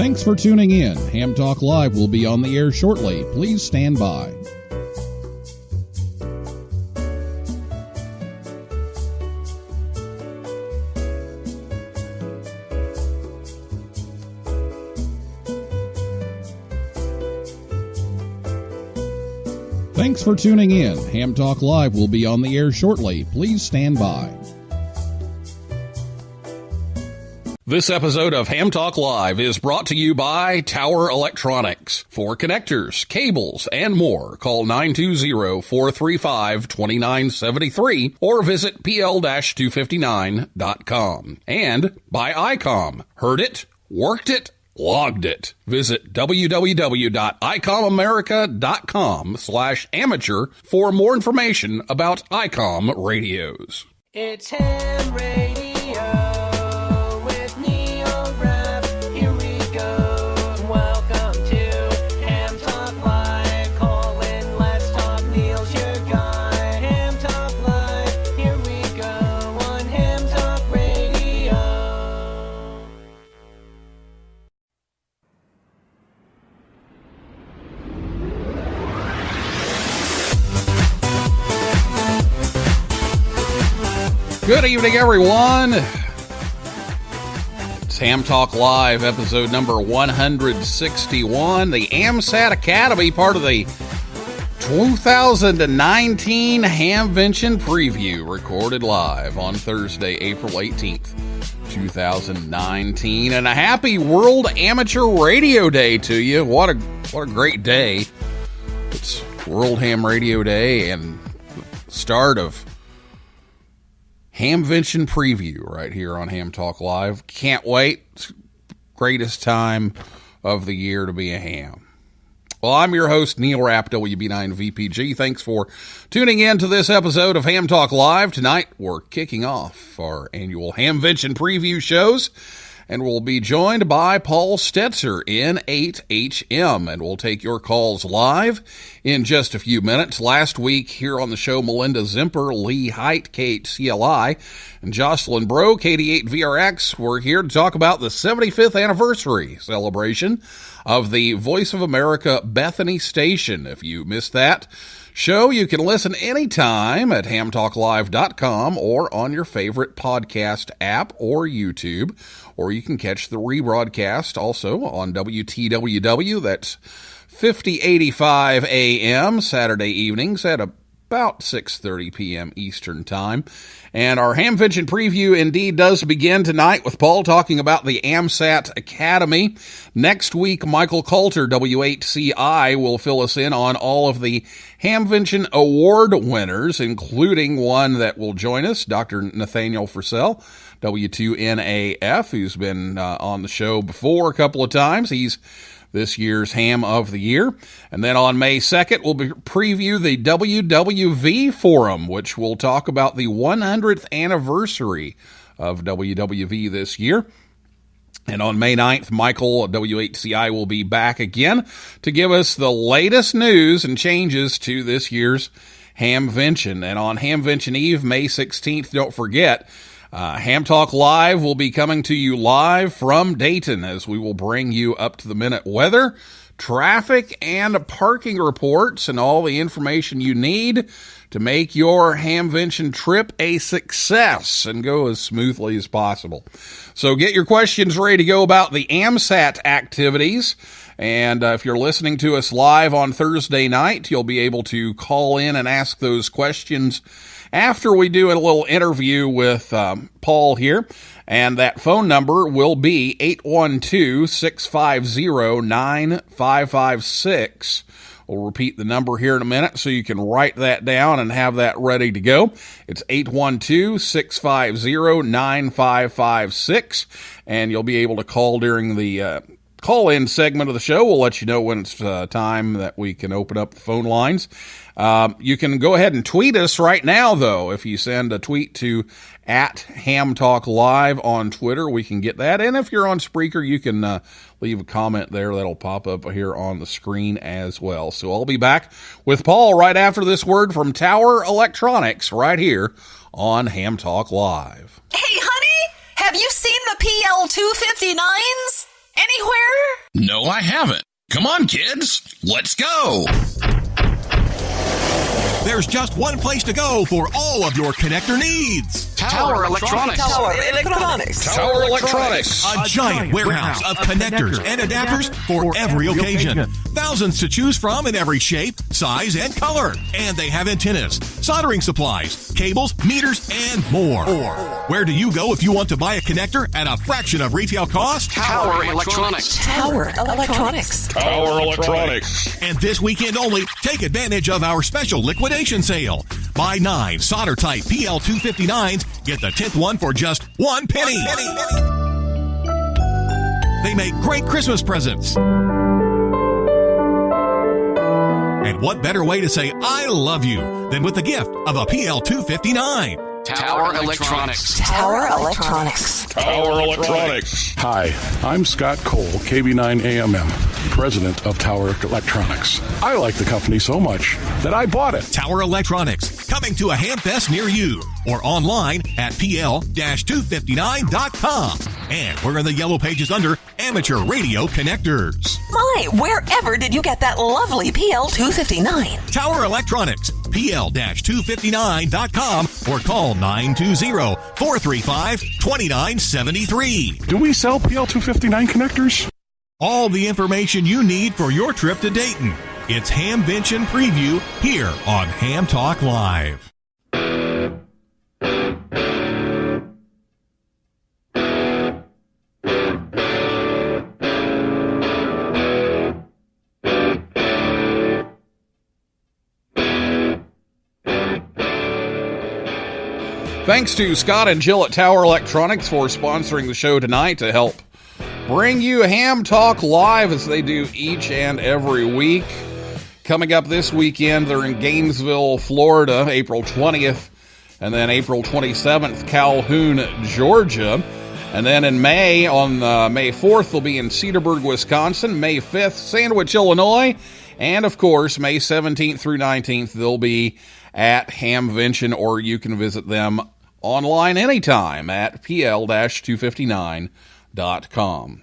Thanks for tuning in. Ham Talk Live will be on the air shortly. Please stand by. Thanks for tuning in. Ham Talk Live will be on the air shortly. Please stand by. This episode of Ham Talk Live is brought to you by Tower Electronics. For connectors, cables, and more, call 920-435-2973 or visit pl-259.com. And by ICOM. Heard it, worked it, logged it. Visit www.icomamerica.com/amateur for more information about ICOM radios. It's Ham Radio with Neil Rapp. Here we go. Welcome to Ham Talk Live. Call in, let's talk. Neil's your guy. Ham Talk Live. Here we go on Ham Talk Radio. Good evening, everyone. It's Ham Talk Live, episode number 161. The AMSAT Academy, part of the 2019 Hamvention Preview, recorded live on Thursday, April 18th, 2019. And a happy World Amateur Radio Day to you. What a great day. It's World Ham Radio Day and the start of Hamvention Preview right here on Ham Talk Live. Can't wait. It's greatest time of the year to be a ham. Well, I'm your host, Neil Rapp, WB9VPG. Thanks for tuning in to this episode of Ham Talk Live. Tonight, we're kicking off our annual Hamvention Preview shows, and we'll be joined by Paul Stoetzer in 8HM, and we'll take your calls live in just a few minutes. Last week here on the show, Melinda Zimper, Lee Height, KCLI, and Jocelyn Bro, KD8VRX, were here to talk about the 75th anniversary celebration of the Voice of America Bethany Station. If you missed that show, you can listen anytime at hamtalklive.com or on your favorite podcast app or YouTube, or you can catch the rebroadcast also on WTWW. That's 5085 AM Saturday evenings at about 6:30 p.m. Eastern Time. And our Hamvention Preview indeed does begin tonight with Paul talking about the AMSAT Academy. Next week, Michael Coulter, WHCI, will fill us in on all of the Hamvention Award winners, including one that will join us, Dr. Nathaniel Fursell, W2NAF, who's been on the show before a couple of times. He's this year's Ham of the Year. And then on May 2nd, we'll preview the WWV Forum, which will talk about the 100th anniversary of WWV this year. And on May 9th, Michael, WHCI, will be back again to give us the latest news and changes to this year's Hamvention. And on Hamvention Eve, May 16th, don't forget, Ham Talk Live will be coming to you live from Dayton, as we will bring you up-to-the-minute weather, traffic, and parking reports, and all the information you need to make your Hamvention trip a success and go as smoothly as possible. So get your questions ready to go about the AMSAT activities. And if you're listening to us live on Thursday night, you'll be able to call in and ask those questions after we do a little interview with Paul here. And that phone number will be 812-650-9556. We'll repeat the number here in a minute so you can write that down and have that ready to go. It's 812-650-9556. And you'll be able to call during the call-in segment of the show. We'll let you know when it's time that we can open up the phone lines. You can go ahead and tweet us right now, though. If you send a tweet to @HamTalkLive on Twitter, we can get that. And if you're on Spreaker, you can leave a comment there. That'll pop up here on the screen as well. So I'll be back with Paul right after this word from Tower Electronics right here on Ham Talk Live. Hey, honey, have you seen the PL259s? anywhere? No, I haven't. Come on, kids. Let's go. There's just one place to go for all of your connector needs. Tower Electronics. Tower Electronics. Tower Electronics. A giant warehouse of connectors and adapters for every occasion. Thousands to choose from in every shape, size, and color. And they have antennas, soldering supplies, cables, meters, and more. Where do you go if you want to buy a connector at a fraction of retail cost? Tower Electronics. Tower Electronics. Tower Electronics. And this weekend only, take advantage of our special liquidation sale. Buy 9 solder-type PL259s, get the 10th one for just 1 penny. They make great Christmas presents. And what better way to say I love you than with the gift of a PL259? Tower Electronics. Tower Electronics. Tower Electronics. Hi, I'm Scott Cole, KB9AMM, president of Tower Electronics. I like the company so much that I bought it. Tower Electronics, coming to a Hamfest near you or online at pl-259.com. And we're in the yellow pages under Amateur Radio Connectors. My, wherever did you get that lovely PL259? Tower Electronics, pl-259.com or call 920-435-2973. Do we sell PL259 connectors? All the information you need for your trip to Dayton. It's Hamvention Preview here on Ham Talk Live. Thanks to Scott and Jill at Tower Electronics for sponsoring the show tonight to help bring you Ham Talk Live as they do each and every week. Coming up this weekend, they're in Gainesville, Florida, April 20th, and then April 27th, Calhoun, Georgia. And then in May, on May 4th, they'll be in Cedarburg, Wisconsin. May 5th, Sandwich, Illinois. And, of course, May 17th through 19th, they'll be at Hamvention, or you can visit them online anytime at pl-259.com.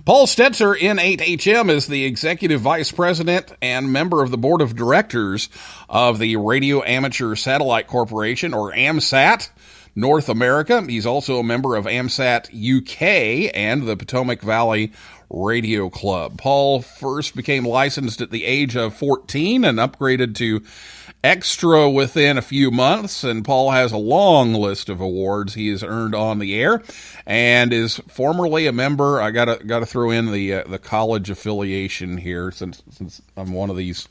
Paul Stoetzer, N8HM, is the Executive Vice President and member of the Board of Directors of the Radio Amateur Satellite Corporation, or AMSAT, North America. He's also a member of AMSAT UK and the Potomac Valley Radio Club. Paul first became licensed at the age of 14 and upgraded to extra within a few months, and Paul has a long list of awards he has earned on the air, and is formerly a member. I gotta throw in the college affiliation here, since I'm one of these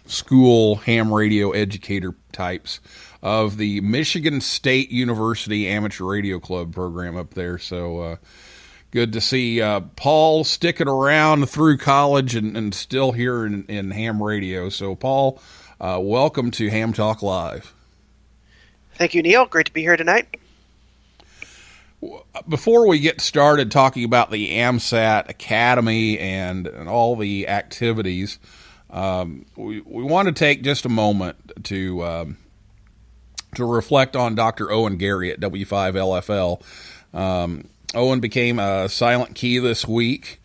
school ham radio educator types, of the Michigan State University Amateur Radio Club program up there. So good to see Paul sticking around through college and still here in ham radio. So Paul, welcome to Ham Talk Live. Thank you, Neil. Great to be here tonight. Before we get started talking about the AMSAT Academy and all the activities, we want to take just a moment to reflect on Dr. Owen Gary at W5LFL. Owen became a silent key this week,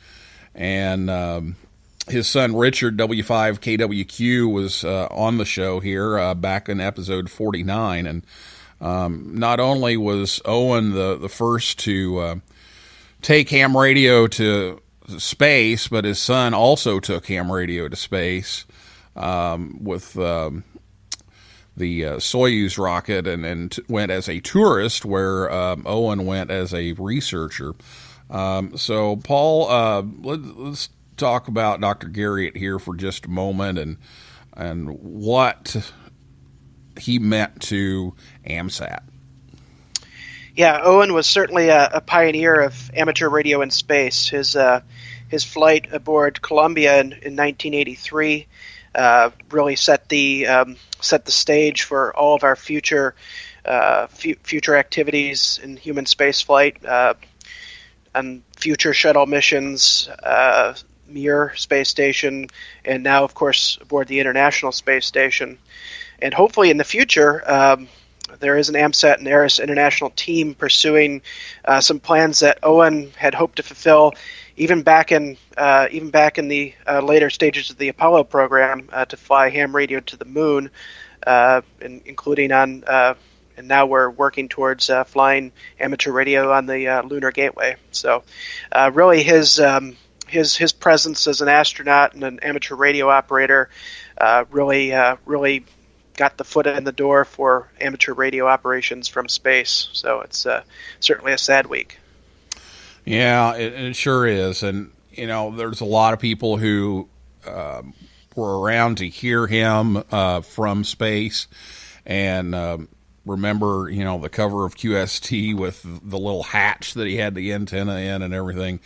and his son Richard, W5KWQ, was on the show here back in episode 49, and not only was Owen the first to take ham radio to space, but his son also took ham radio to space with the Soyuz rocket, and went as a tourist, where Owen went as a researcher. So, Paul, let's talk about Dr. Garriott here for just a moment, and what he meant to AMSAT. Yeah, Owen was certainly a pioneer of amateur radio in space. His flight aboard Columbia in 1983 really set the stage for all of our future activities in human space flight, and future shuttle missions, Mir space station, and now, of course, aboard the International Space Station. And hopefully in the future, there is an AMSAT and ARIS international team pursuing some plans that Owen had hoped to fulfill even back in the later stages of the Apollo program to fly ham radio to the moon, including on. And now we're working towards flying amateur radio on the Lunar Gateway. So, really, his presence as an astronaut and an amateur radio operator really got the foot in the door for amateur radio operations from space. So it's certainly a sad week. Yeah, it sure is. And, there's a lot of people who were around to hear him from space and remember, the cover of QST with the little hatch that he had the antenna in and everything.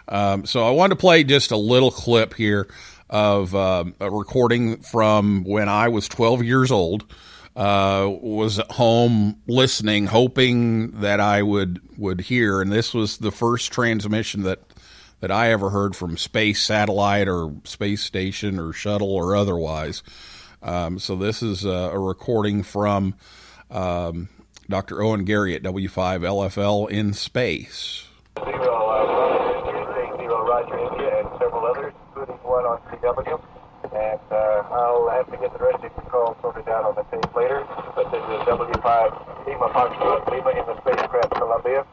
So I wanted to play just a little clip here of a recording from when I was 12 years old. Was at home listening, hoping that I would hear, and this was the first transmission that I ever heard from space satellite or space station or shuttle or otherwise. So this is a recording from Dr. Owen Gary at W5 LFL in space. Zero, Roger, India, and several others, including one on CW. And I'll have to get the rest of your calls sorted out on the tape later. But this is W5 Lima Foxtrot Lima in the spacecraft Columbia.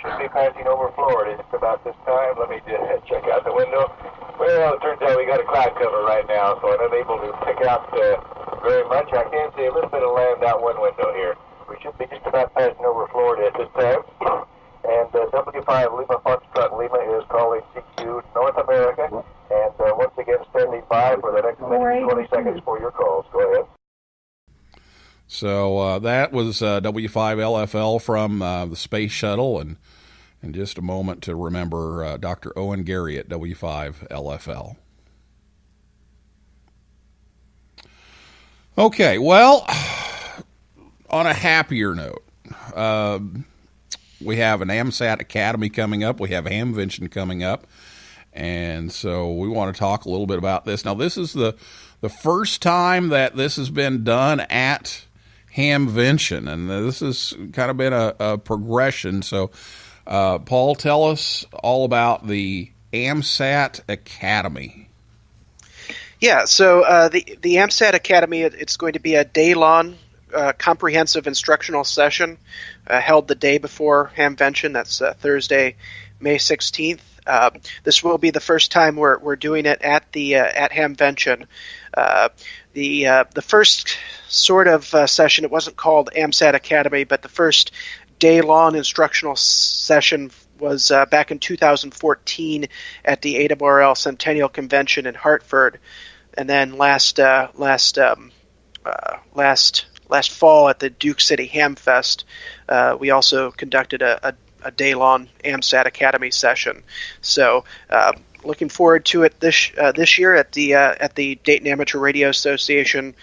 Should be passing over Florida just about this time. Let me just check out the window. Well, it turns out we got a cloud cover right now, so I'm unable to pick out very much. I can see a little bit of land out one window here. We should be just about passing over Florida at this time. And W5 Lima Foxtrot Lima is calling CQ North America. And once again, standing by for the next minute and 20 seconds for your calls. Go ahead. So that was W5 LFL from the Space Shuttle, and in just a moment to remember Dr. Owen Gary at W5 LFL. Okay, well, on a happier note, we have an AMSAT Academy coming up. We have HAMVENTION coming up. And so we want to talk a little bit about this. Now, this is the first time that this has been done at HAMVENTION, and this has kind of been a progression. So, Paul, tell us all about the AMSAT Academy. Yeah, so the AMSAT Academy, it's going to be a day-long comprehensive instructional session held the day before HAMVENTION. That's Thursday, May 16th. This will be the first time we're doing it at HAMVENTION. The first sort of session, it wasn't called AMSAT Academy, but the first day-long instructional session was back in 2014 at the ARRL Centennial Convention in Hartford, and then last fall at the Duke City Ham Fest, we also conducted a day-long AMSAT Academy session. So looking forward to it this year at the Dayton Amateur Radio Association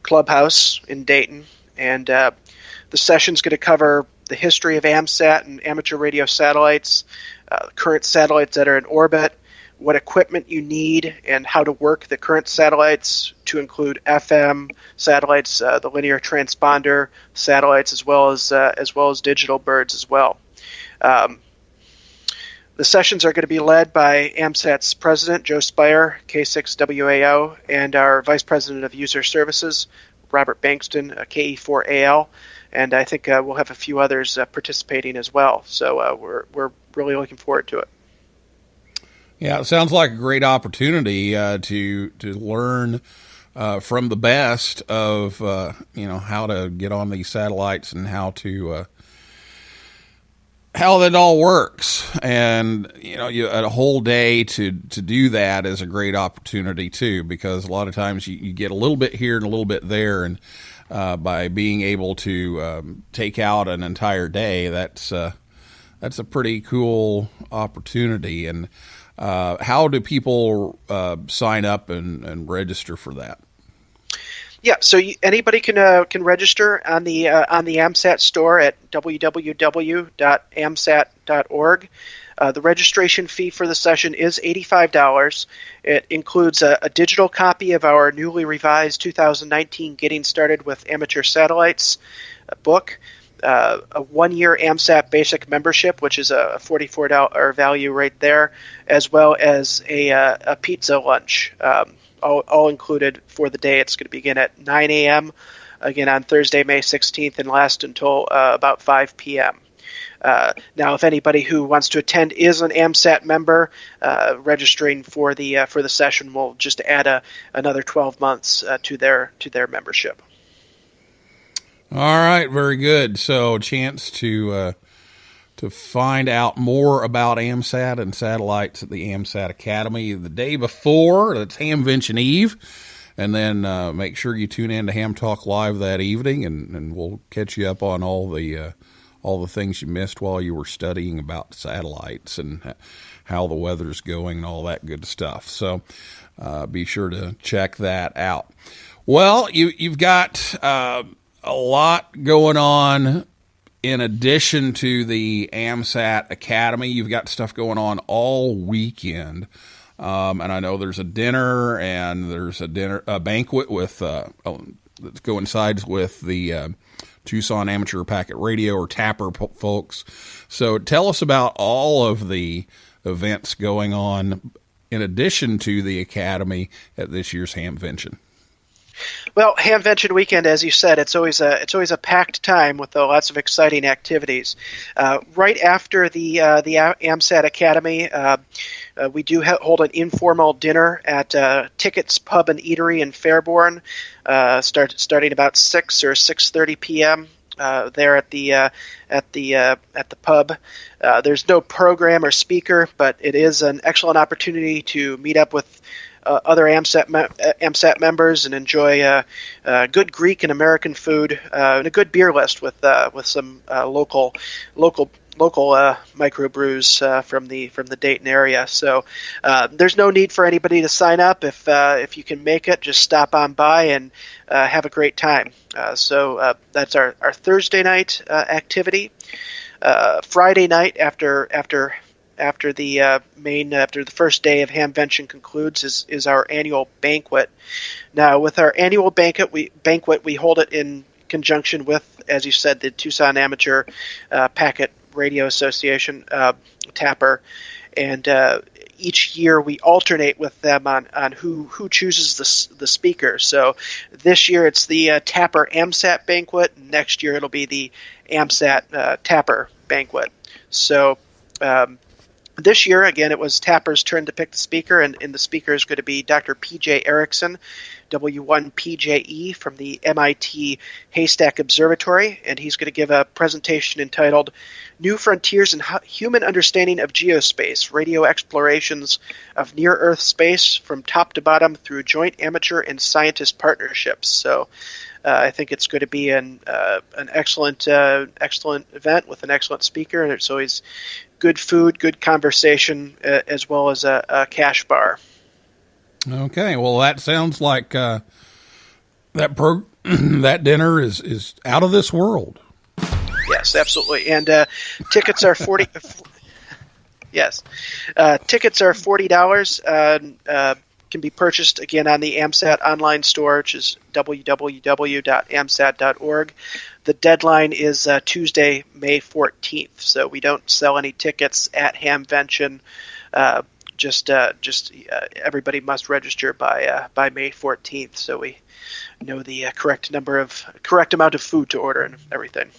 clubhouse in Dayton, and the session's going to cover the history of AMSAT and amateur radio satellites, current satellites that are in orbit, what equipment you need, and how to work the current satellites to include FM satellites, the linear transponder satellites, as well as digital birds as well. The sessions are going to be led by AMSAT's president, Joe Spire, K6WAO, and our vice president of user services, Robert Bankston, KE4AL, and I think we'll have a few others participating as well. So we're really looking forward to it. Yeah, it sounds like a great opportunity to learn from the best of how to get on these satellites and how that all works. And a whole day to do that is a great opportunity too, because a lot of times you get a little bit here and a little bit there, and by being able to take out an entire day, that's a pretty cool opportunity. And how do people sign up and register for that? Yeah, so anybody can register on the AMSAT store at www.amsat.org. The registration fee for the session is $85. It includes a digital copy of our newly revised 2019 Getting Started with Amateur Satellites book. a 1-year AMSAT basic membership, which is a $44 value right there, as well as a pizza lunch, all included for the day. It's going to begin at 9 a.m., again on Thursday, May 16th, and last until about 5 p.m. Now, if anybody who wants to attend is an AMSAT member, registering for the session will just add another 12 months to their membership. All right, very good. So, a chance to find out more about AMSAT and satellites at the AMSAT Academy the day before. That's Hamvention Eve. And then make sure you tune in to Ham Talk Live that evening, and we'll catch you up on all the things you missed while you were studying about satellites and how the weather's going and all that good stuff. So be sure to check that out. Well, you've got a lot going on in addition to the AMSAT Academy. You've got stuff going on all weekend. And I know there's a dinner and there's a banquet with that coincides with the Tucson Amateur Packet Radio or Tapper folks. So tell us about all of the events going on in addition to the Academy at this year's Hamvention. Well, Hamvention weekend, as you said, it's always a packed time with lots of exciting activities. Right after the AMSAT Academy, we do hold an informal dinner at Tickets Pub and Eatery in Fairborn, starting about 6 or 6:30 p.m. There at the pub. There's no program or speaker, but it is an excellent opportunity to meet up with other AMSAT members and enjoy good Greek and American food and a good beer list with some local microbrews from the Dayton area. So there's no need for anybody to sign up. If you can make it, just stop on by and have a great time. So that's our Thursday night activity. Friday night after the first day of Hamvention concludes is our annual banquet. Now, with our annual banquet, we hold it in conjunction with, as you said, the Tucson Amateur Packet Radio Association, Tapper, and each year we alternate with them on who chooses the speaker. So this year it's the Tapper AMSAT banquet. Next year it'll be the AMSAT Tapper banquet. So this year, again, it was Tapper's turn to pick the speaker, and the speaker is going to be Dr. P.J. Erickson, W1PJE from the MIT Haystack Observatory, and he's going to give a presentation entitled New Frontiers in Human Understanding of Geospace, Radio Explorations of Near-Earth Space from Top to Bottom through Joint Amateur and Scientist Partnerships. So I think it's going to be an excellent event with an excellent speaker, and it's always good food, good conversation, as well as a cash bar. Okay, well, that sounds like that dinner is out of this world. Yes, absolutely, and tickets are $40. Yes, tickets are $40. Can be purchased again on the AMSAT online store, which is www.amsat.org. The deadline is Tuesday, May 14th, so we don't sell any tickets at Hamvention. Just everybody must register by May 14th, so we know the correct amount of food to order and everything.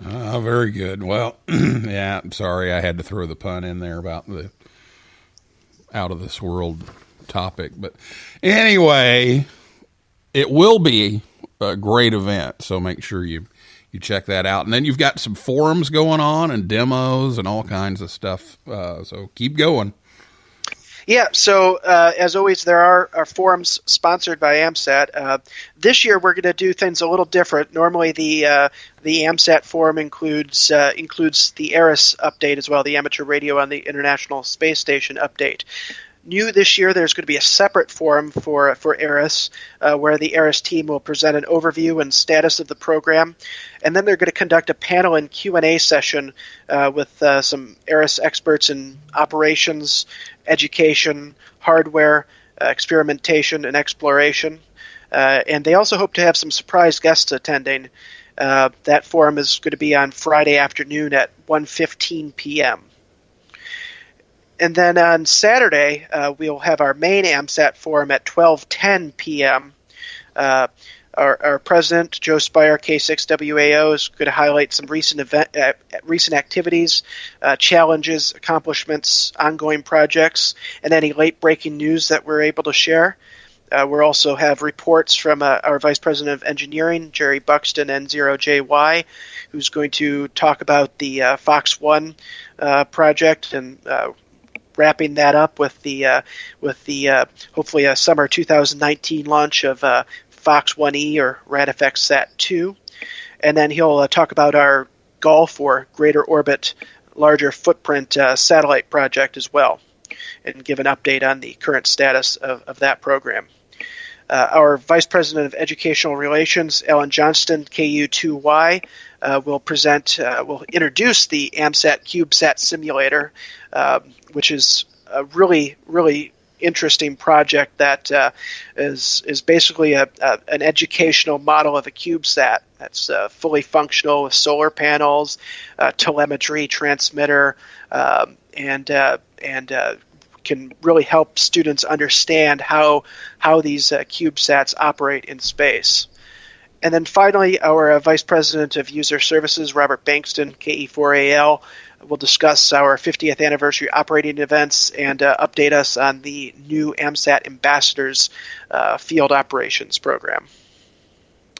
Very good. Well, yeah, I'm sorry I had to throw the pun in there about the out of this world topic, but anyway, it will be a great event, so make sure you check that out. And then you've got some forums going on and demos and all kinds of stuff, so keep going. Yeah, so as always, there are forums sponsored by AMSAT. This year, we're going to do things a little different. Normally, the AMSAT forum includes the ARIS update as well, the Amateur Radio on the International Space Station update. New this year, there's going to be a separate forum for ARIS, where the ARIS team will present an overview and status of the program, and then they're going to conduct a panel and Q&A session with some ARIS experts in operations, education, hardware, experimentation, and exploration. And they also hope to have some surprise guests attending. That forum is going to be on Friday afternoon at 1:15 p.m. And then on Saturday, we'll have our main AMSAT forum at 12:10 p.m. Our president, Joe Spire, K6WAO, is going to highlight some recent activities, challenges, accomplishments, ongoing projects, and any late-breaking news that we're able to share. We'll also have reports from our Vice President of Engineering, Jerry Buxton, N0JY, who's going to talk about the Fox 1 project and wrapping that up with the hopefully a summer 2019 launch of Fox 1E or RadFXSat 2. And then he'll talk about our Gulf or Greater Orbit Larger Footprint satellite project as well, and give an update on the current status of that program. Our Vice President of Educational Relations, Ellen Johnston, KU2Y, will introduce the AMSAT Cubesat simulator, which is a really, really interesting project that is basically an educational model of a CubeSat that's fully functional with solar panels, telemetry transmitter, and can really help students understand how these CubeSats operate in space. And then finally, our Vice President of User Services, Robert Bankston, KE4AL, will discuss our 50th anniversary operating events and update us on the new AMSAT Ambassadors field operations program.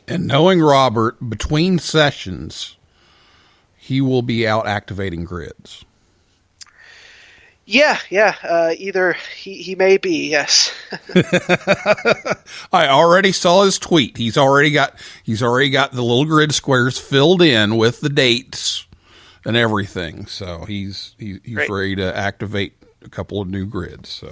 And knowing Robert, between sessions, he will be out activating grids. Yeah. Either he may be, yes. I already saw his tweet. He's already got the little grid squares filled in with the dates and everything. So he's ready to activate a couple of new grids. So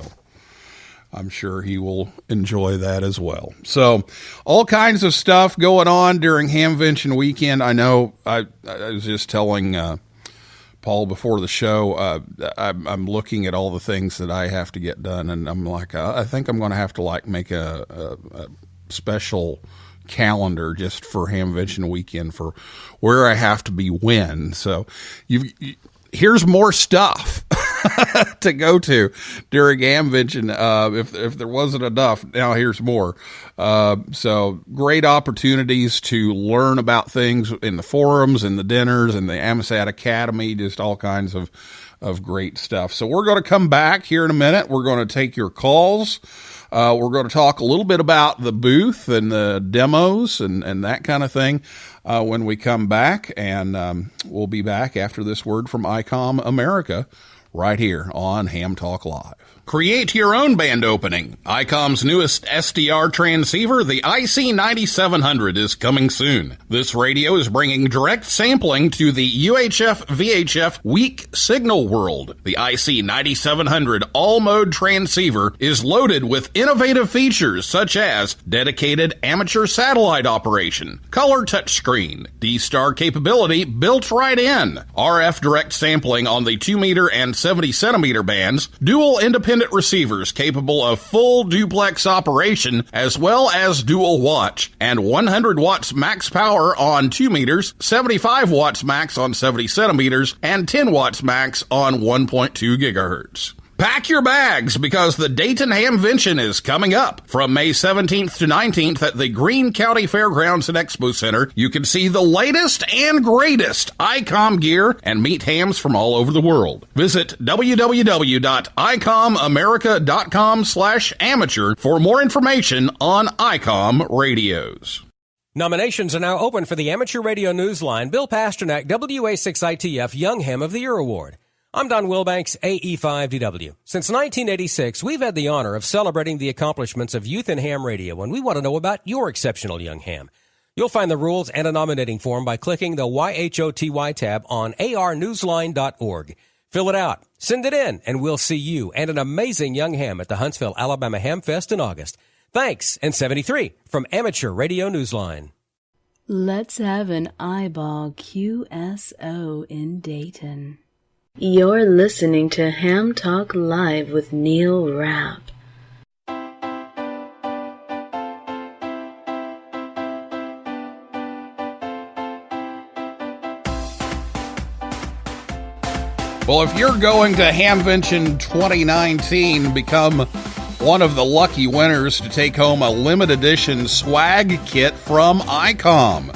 I'm sure he will enjoy that as well. So all kinds of stuff going on during Hamvention weekend. I know I was just telling Paul before the show, I'm looking at all the things that I have to get done, and I'm like, I think I'm going to have to make a special calendar just for Hamvention weekend for where I have to be when. So here's more stuff to go to during Hamvention. If there wasn't enough, now here's more. So great opportunities to learn about things in the forums and the dinners and the AMSAT Academy, just all kinds of great stuff. So we're going to come back here in a minute. We're going to take your calls. We're going to talk a little bit about the booth and the demos and that kind of thing when we come back. And we'll be back after this word from ICOM America right here on Ham Talk Live. Create your own band opening. ICOM's newest SDR transceiver, the IC9700, is coming soon. This radio is bringing direct sampling to the UHF-VHF weak signal world. The IC9700 all-mode transceiver is loaded with innovative features such as dedicated amateur satellite operation, color touchscreen, D-Star capability built right in, RF direct sampling on the 2-meter and 70-centimeter bands, dual independent receivers capable of full duplex operation as well as dual watch, and 100 watts max power on 2 meters, 75 watts max on 70 centimeters, and 10 watts max on 1.2 gigahertz. Pack your bags because the Dayton Hamvention is coming up. From May 17th to 19th at the Greene County Fairgrounds and Expo Center, you can see the latest and greatest ICOM gear and meet hams from all over the world. Visit www.icomamerica.com/amateur for more information on ICOM radios. Nominations are now open for the Amateur Radio Newsline Bill Pasternak WA6ITF Young Ham of the Year Award. I'm Don Wilbanks, AE5DW. Since 1986, we've had the honor of celebrating the accomplishments of youth in ham radio, and we want to know about your exceptional young ham. You'll find the rules and a nominating form by clicking the YHOTY tab on arnewsline.org. Fill it out, send it in, and we'll see you and an amazing young ham at the Huntsville, Alabama Ham Fest in August. Thanks, and 73 from Amateur Radio Newsline. Let's have an eyeball QSO in Dayton. You're listening to Ham Talk Live with Neil Rapp. Well, if you're going to Hamvention 2019, become one of the lucky winners to take home a limited edition swag kit from ICOM.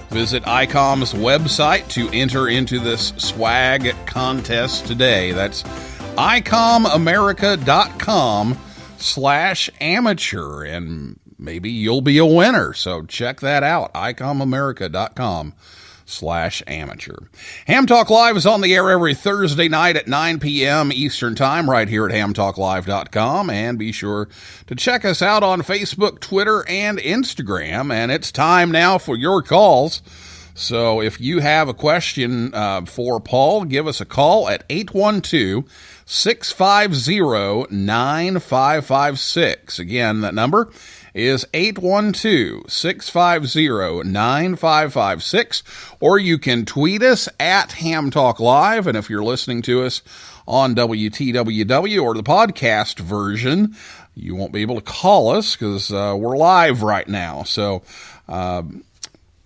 Visit ICOM's website to enter into this swag contest today. That's icomamerica.com/amateur, and maybe you'll be a winner. So check that out, icomamerica.com/amateur. Ham Talk Live is on the air every Thursday night at 9 p.m. Eastern Time right here at hamtalklive.com, and be sure to check us out on Facebook, Twitter, and Instagram. And it's time now for your calls. So if you have a question for Paul, give us a call at 812-650-9556. Again, that number is 812-650-9556, or you can tweet us at Ham Talk Live. And if you're listening to us on WTWW or the podcast version, you won't be able to call us because we're live right now. So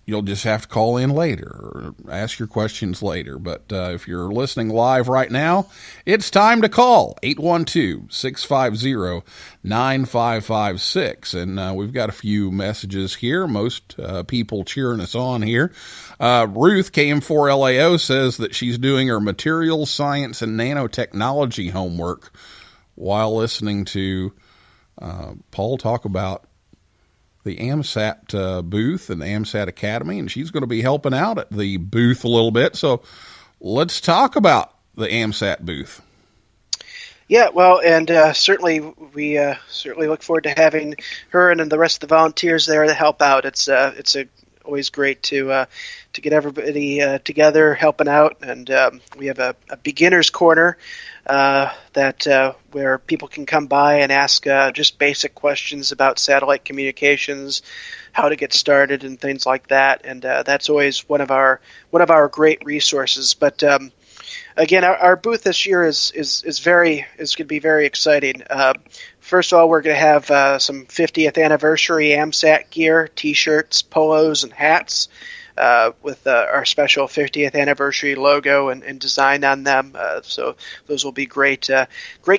you'll just have to call in later or ask your questions later. But if you're listening live right now, it's time to call 812-650-9556. And we've got a few messages here. Most people cheering us on here. Ruth, KM4LAO, says that she's doing her materials science and nanotechnology homework while listening to Paul talk about the AMSAT booth and the AMSAT Academy, and she's going to be helping out at the booth a little bit. So let's talk about the AMSAT booth. Yeah, well, and certainly we certainly look forward to having her and the rest of the volunteers there to help out. It's always great to get everybody together helping out, and we have a beginner's corner that where people can come by and ask just basic questions about satellite communications, how to get started, and things like that. And that's always one of our great resources. But again, our booth this year is going to be very exciting. First of all, we're going to have some 50th anniversary AMSAT gear, T-shirts, polos, and hats with our special 50th anniversary logo and design on them. So those will be great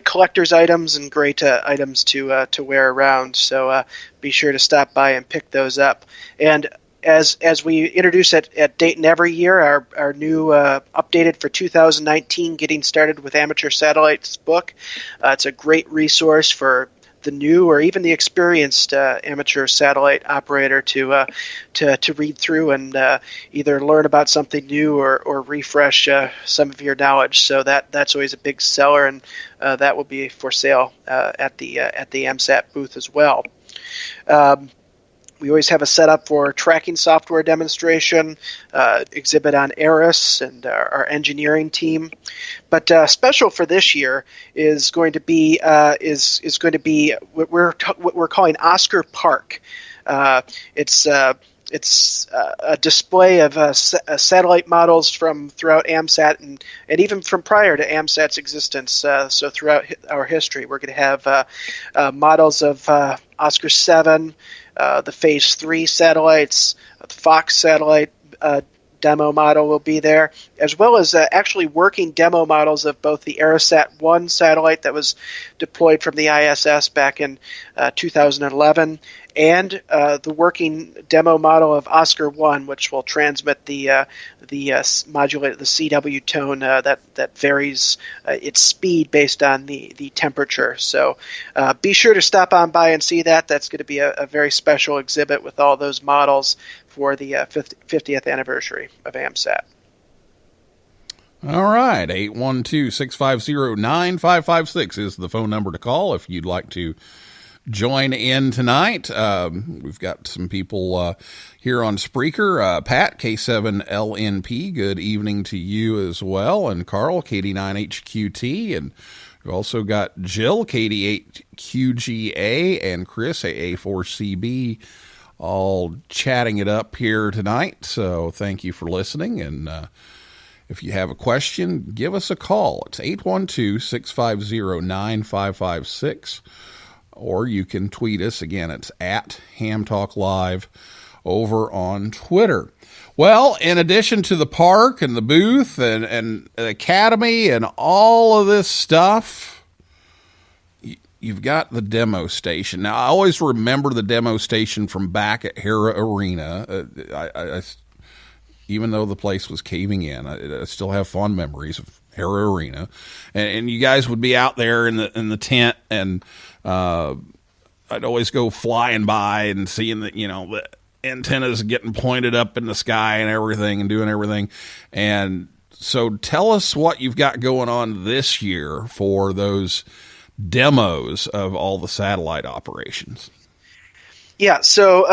collector's items and great items to wear around. So be sure to stop by and pick those up. And as we introduce at Dayton every year, our new updated for 2019 Getting Started with Amateur Satellites book. It's a great resource for the new or even the experienced amateur satellite operator to read through and either learn about something new or refresh some of your knowledge. So that's always a big seller, and that will be for sale at the AMSAT booth as well. We always have a setup for tracking software demonstration, exhibit on Eris and our engineering team. But special for this year is going to be what we're calling Oscar Park. It's a display of satellite models from throughout AMSAT and even from prior to AMSAT's existence. So throughout our history, we're going to have models of Oscar 7, the Phase 3 satellites, the Fox satellite demo model will be there, as well as actually working demo models of both the AeroSat-1 satellite that was deployed from the ISS back in 2011, and the working demo model of Oscar 1, which will transmit the CW tone that varies its speed based on the temperature. So be sure to stop on by and see that. That's going to be a very special exhibit with all those models for the 50th anniversary of AMSAT. All right, 812-650-9556 is the phone number to call if you'd like to join in tonight. We've got some people here on Spreaker. Pat, K7LNP, good evening to you as well. And Carl, KD9HQT. And we've also got Jill, KD8QGA, and Chris, AA4CB, all chatting it up here tonight. So thank you for listening. And if you have a question, give us a call. It's 812-650-9556. Or you can tweet us. Again, it's at Ham Talk Live. over on Twitter. Well, in addition to the park and the booth and the academy and all of this stuff, you've got the demo station. Now, I always remember the demo station from back at Hera Arena. I even though the place was caving in, I still have fond memories of Hera Arena. And you guys would be out there in the tent, and I'd always go flying by and seeing that, the antennas getting pointed up in the sky and everything and doing everything. And so tell us what you've got going on this year for those demos of all the satellite operations. Yeah, so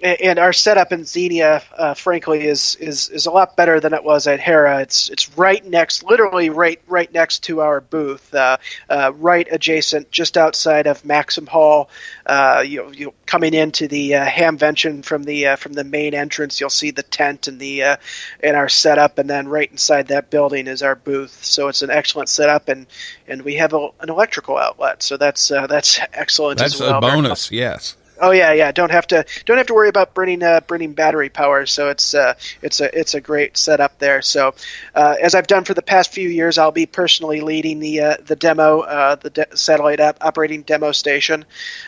and our setup in Xenia, frankly, is a lot better than it was at Hera. It's literally right next to our booth, right adjacent, just outside of Maxim Hall. You coming into the Hamvention from the main entrance, you'll see the tent and our setup, and then right inside that building is our booth. So it's an excellent setup, and we have an electrical outlet, so that's excellent. That's as well. a bonus, yes. Oh yeah. Don't have to worry about burning battery power. So it's a great setup there. So as I've done for the past few years, I'll be personally leading the demo, satellite operating demo station.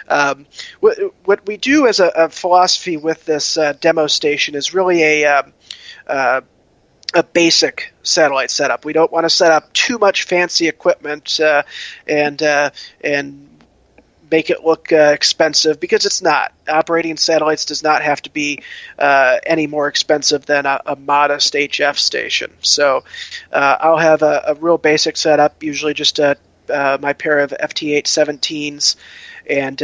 What we do as a philosophy with this demo station is really a basic satellite setup. We don't want to set up too much fancy equipment and make it look expensive, because it's not. Operating satellites does not have to be any more expensive than a modest HF station. So I'll have a real basic setup, usually just my pair of FT817s, and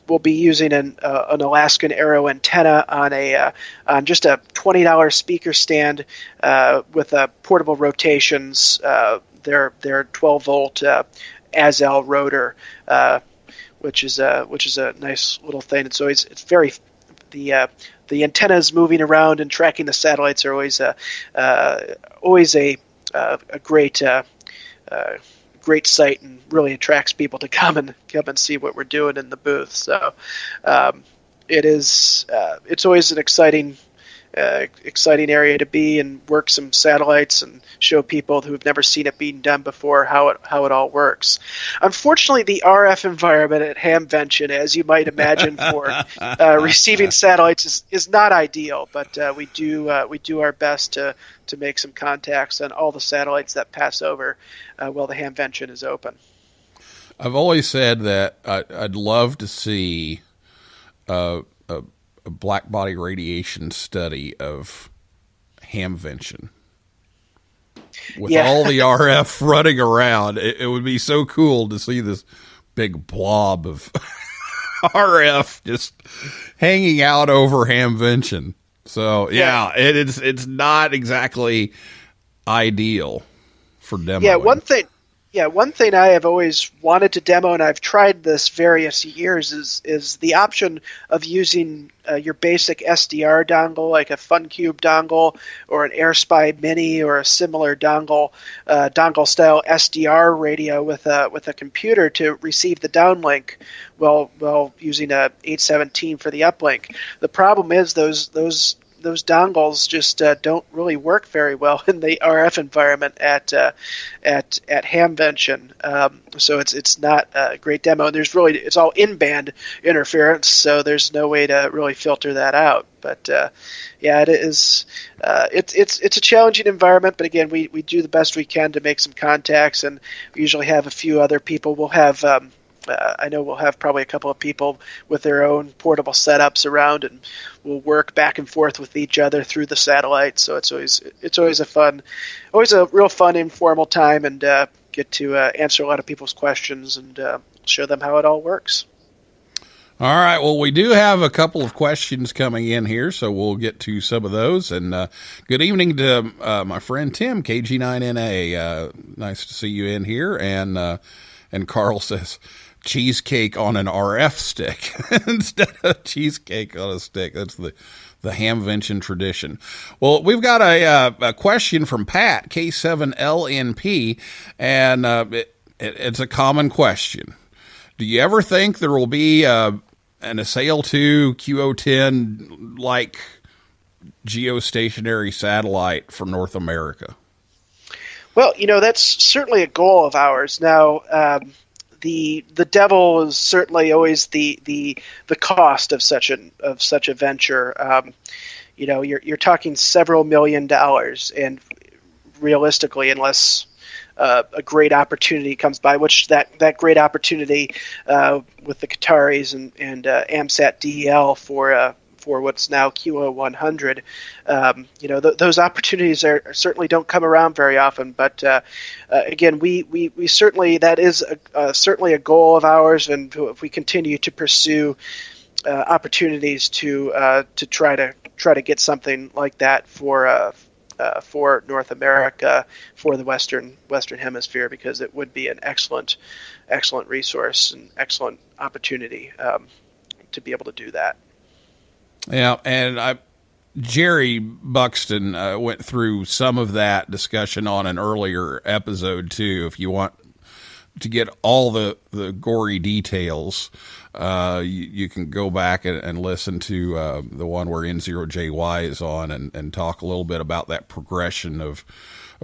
we'll be using an Alaskan Aero antenna on just a $20 speaker stand with portable rotations. They're 12-volt Azel rotor, which is a nice little thing. It's very the antennas moving around and tracking the satellites are always a great sight, and really attracts people to come and see what we're doing in the booth. So it's always an exciting area to be and work some satellites and show people who've never seen it being done before how it all works. Unfortunately, the RF environment at Hamvention, as you might imagine, for receiving satellites is not ideal, but we do our best to make some contacts on all the satellites that pass over while the Hamvention is open. I've always said that I'd love to see a black body radiation study of Hamvention with all the RF running around. It would be so cool to see this big blob of RF just hanging out over Hamvention. So it's not exactly ideal for demoing. One thing I have always wanted to demo, and I've tried this various years, is the option of using your basic SDR dongle, like a FunCube dongle or an AirSpy Mini or a similar dongle style SDR radio with a computer to receive the downlink while using a 817 for the uplink. The problem is those dongles just don't really work very well in the RF environment at Hamvention. So it's not a great demo. And it's all in-band interference, so there's no way to really filter that out. But it is. It's a challenging environment, but again, we do the best we can to make some contacts, and we usually have a few other people. We'll have. I know we'll have probably a couple of people with their own portable setups around, and we'll work back and forth with each other through the satellite. So it's always a real fun informal time, and get to answer a lot of people's questions and show them how it all works. All right. Well, we do have a couple of questions coming in here, so we'll get to some of those. And good evening to my friend Tim, KG9NA. Nice to see you in here. And Carl says, cheesecake on an RF stick instead of cheesecake on a stick. That's the Hamvention tradition. Well, we've got a question from Pat, K7LNP, and it's a common question. Do you ever think there will be an Assail 2 QO10 like geostationary satellite for North America? Well, that's certainly a goal of ours. Now, the devil is certainly always the cost of such a venture. You're talking several $1 million, and realistically, unless a great opportunity comes by, which that great opportunity with the Qataris and AMSAT DEL for what's now QO100, those opportunities certainly don't come around very often. But again, we certainly, that is certainly a goal of ours, and if we continue to pursue opportunities to try to get something like that for North America, for the Western Hemisphere, because it would be an excellent resource and excellent opportunity to be able to do that. Yeah, and Jerry Buxton went through some of that discussion on an earlier episode too. If you want to get all the gory details, you can go back and listen to the one where N0JY is on and talk a little bit about that progression of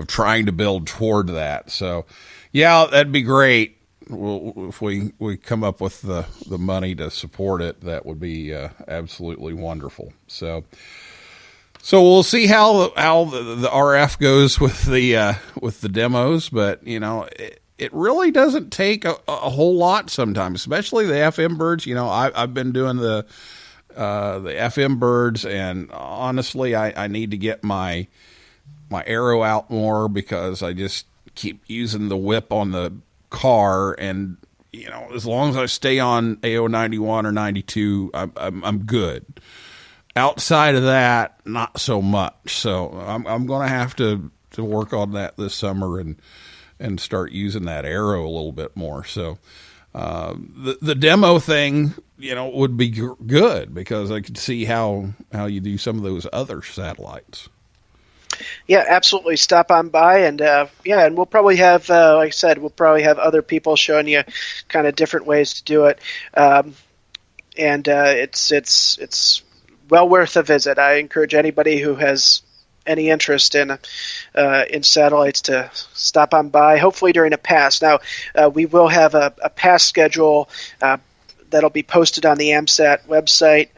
trying to build toward that. So, yeah, that'd be great. If we come up with the money to support it, that would be absolutely wonderful. So we'll see how the RF goes with the demos, but it really doesn't take a whole lot sometimes, especially the FM birds. I've been doing the FM birds, and honestly, I need to get my arrow out more, because I just keep using the whip on the car, and as long as I stay on AO 91 or 92, I'm good. Outside of that, not so much. So I'm going to have to work on that this summer and start using that arrow a little bit more. So the demo thing, would be good, because I could see how you do some of those other satellites. Yeah, absolutely. Stop on by, and and we'll probably have, like I said, we'll probably have other people showing you kind of different ways to do it, and it's well worth a visit. I encourage anybody who has any interest in satellites to stop on by, hopefully during a pass. Now, we will have a pass schedule that'll be posted on the AMSAT website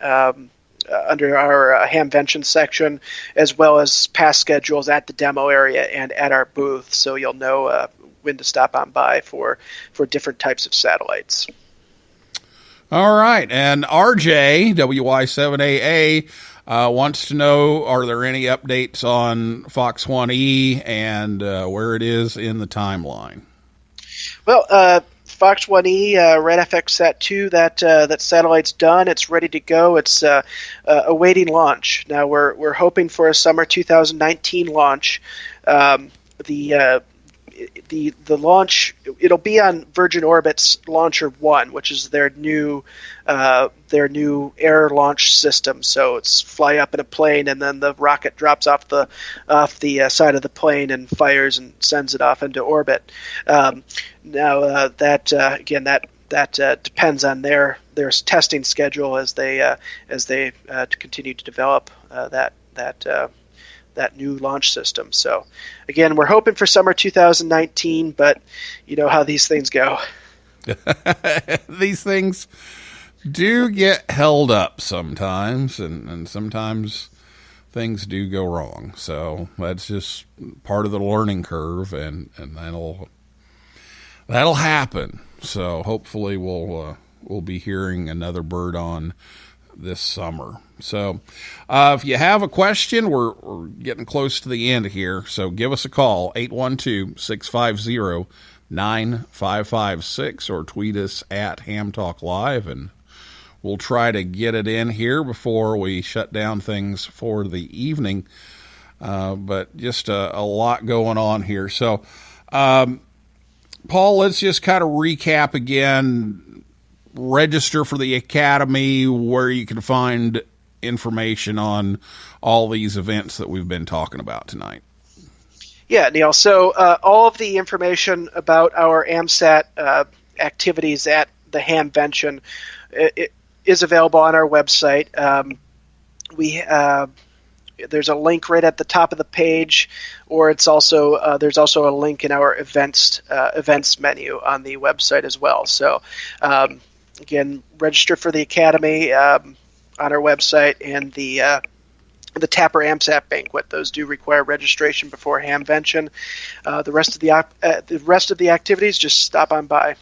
under our HAMVENTION section, as well as pass schedules at the demo area and at our booth, so you'll know when to stop on by for different types of satellites. All right, and RJ, WY7AA, wants to know, are there any updates on Fox 1E and where it is in the timeline? Well, Fox 1E, Red FX Sat 2, that satellite's done. It's ready to go. It's awaiting launch. Now we're hoping for a summer 2019 launch. The launch, it'll be on Virgin Orbit's Launcher 1, which is their new air launch system. So it's fly up in a plane, and then the rocket drops off the side of the plane and fires and sends it off into orbit. Now that depends on their testing schedule as they continue to develop that new launch system. So again, we're hoping for summer 2019, but you know how these things go. These things do get held up sometimes, and sometimes things do go wrong. So that's just part of the learning curve, and that'll happen. So hopefully we'll be hearing another bird on this summer. So if you have a question, we're getting close to the end here, so give us a call, 812-650-9556, or tweet us at Ham Talk Live, and we'll try to get it in here before we shut down things for the evening. But just a lot going on here. So Paul, let's just kind of recap again. Register for the Academy, where you can find information on all these events that we've been talking about tonight. Yeah, Neil. So all of the information about our AMSAT activities at the Hamvention it is available on our website. there's a link right at the top of the page, or it's also there's also a link in our events menu on the website as well. So again, register for the Academy on our website, and the Tapper AMSAT Banquet. Those do require registration before Hamvention. The rest of the activities, just stop on by.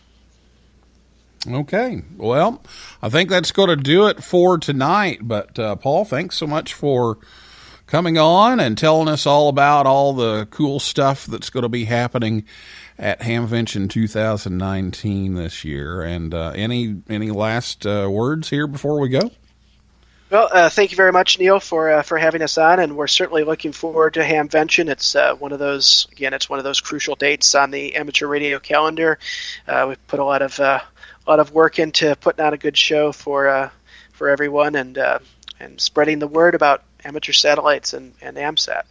Okay. Well, I think that's going to do it for tonight. But Paul, thanks so much for coming on and telling us all about all the cool stuff that's going to be happening at Hamvention 2019 this year. And any last words here before we go? Well, thank you very much, Neil, for having us on, and we're certainly looking forward to Hamvention. It's one of those crucial dates on the amateur radio calendar. We've put a lot of work into putting on a good show for everyone, and spreading the word about amateur satellites and AMSAT.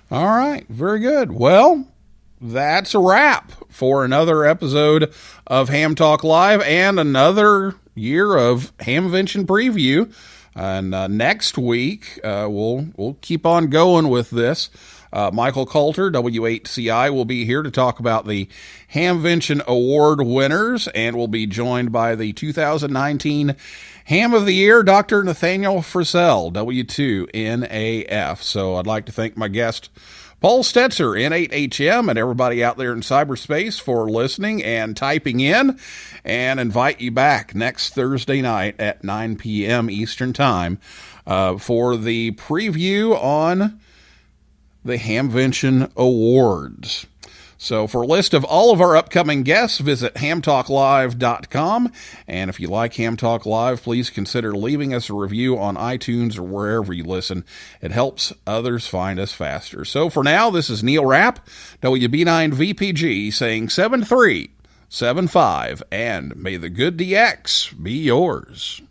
All right, very good. Well, that's a wrap for another episode of Ham Talk Live and another year of Hamvention Preview. And next week, we'll keep on going with this. Michael Coulter, W8CI, will be here to talk about the Hamvention Award winners, and will be joined by the 2019 Ham of the Year, Dr. Nathaniel Frisell, W2NAF. So I'd like to thank my guest, Paul Stoetzer, N8HM, and everybody out there in cyberspace for listening and typing in, and invite you back next Thursday night at 9 p.m. Eastern Time for the preview on the Hamvention Awards. So for a list of all of our upcoming guests, visit hamtalklive.com. And if you like Ham Talk Live, please consider leaving us a review on iTunes or wherever you listen. It helps others find us faster. So for now, this is Neil Rapp, WB9VPG, saying 7375, and may the good DX be yours.